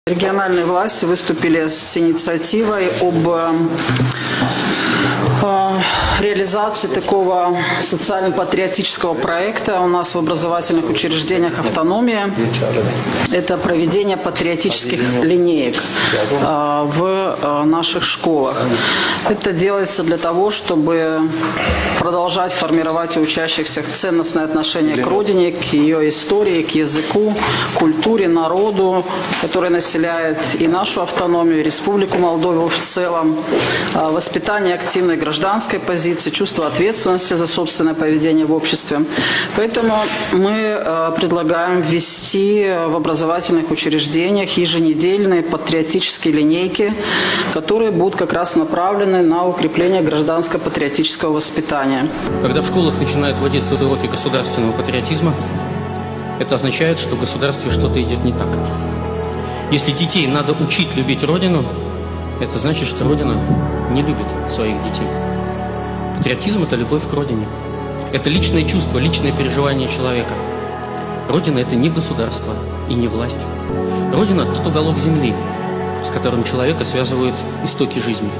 Региональные власти выступили с инициативой об реализации такого социально-патриотического проекта у нас в образовательных учреждениях «Автономия». Это проведение патриотических линеек в наших школах. Это делается для того, чтобы продолжать формировать у учащихся ценностное отношение к родине, к ее истории, к языку, культуре, народу, который населяет и нашу автономию, и Республику Молдову в целом, воспитание активной гражданской позиции, чувство ответственности за собственное поведение в обществе. Поэтому мы предлагаем ввести в образовательных учреждениях еженедельные патриотические линейки, которые будут как раз направлены на укрепление гражданско-патриотического воспитания. Когда в школах начинают вводиться уроки государственного патриотизма, это означает, что в государстве что-то идет не так. Если детей надо учить любить Родину, это значит, что Родина не любит своих детей. Патриотизм – это любовь к Родине. Это личное чувство, личное переживание человека. Родина – это не государство и не власть. Родина – тот уголок земли, с которым человека связывают истоки жизни.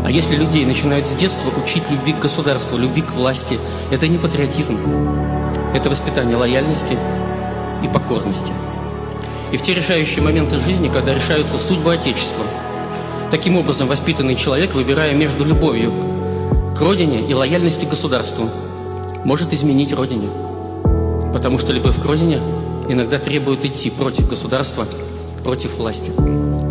А если людей начинают с детства учить любви к государству, любви к власти, это не патриотизм. Это воспитание лояльности и покорности. И в те решающие моменты жизни, когда решаются судьбы Отечества, таким образом воспитанный человек, выбирая между любовью к Родине и лояльностью к государству, может изменить Родине. Потому что любовь к Родине иногда требует идти против государства, против власти.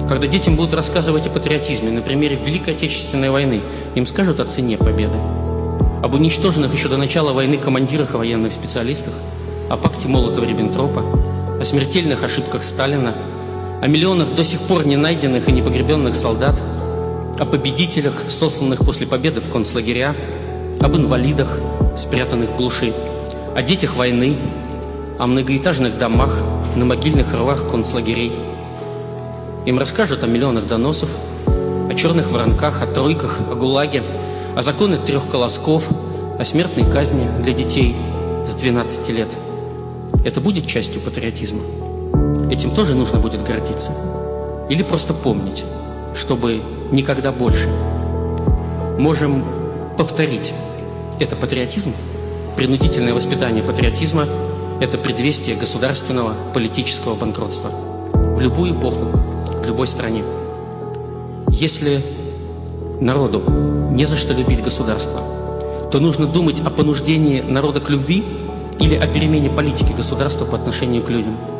Когда детям будут рассказывать о патриотизме на примере Великой Отечественной войны, им скажут о цене победы, об уничтоженных еще до начала войны командирах и военных специалистах, о пакте Молотова-Риббентропа, о смертельных ошибках Сталина, о миллионах до сих пор не найденных и не погребенных солдат, о победителях, сосланных после победы в концлагеря, об инвалидах, спрятанных в глуши, о детях войны, о многоэтажных домах на могильных рвах концлагерей. Им расскажут о миллионах доносов, о черных воронках, о тройках, о ГУЛАГе, о законе 3 колосков, о смертной казни для детей с 12 лет. Это будет частью патриотизма? Этим тоже нужно будет гордиться? Или просто помнить, чтобы никогда больше? Можем повторить. Это патриотизм? Принудительное воспитание патриотизма – это предвестие государственного политического банкротства. В любую эпоху, в любой стране. Если народу не за что любить государство, то нужно думать о понуждении народа к любви или о перемене политики государства по отношению к людям.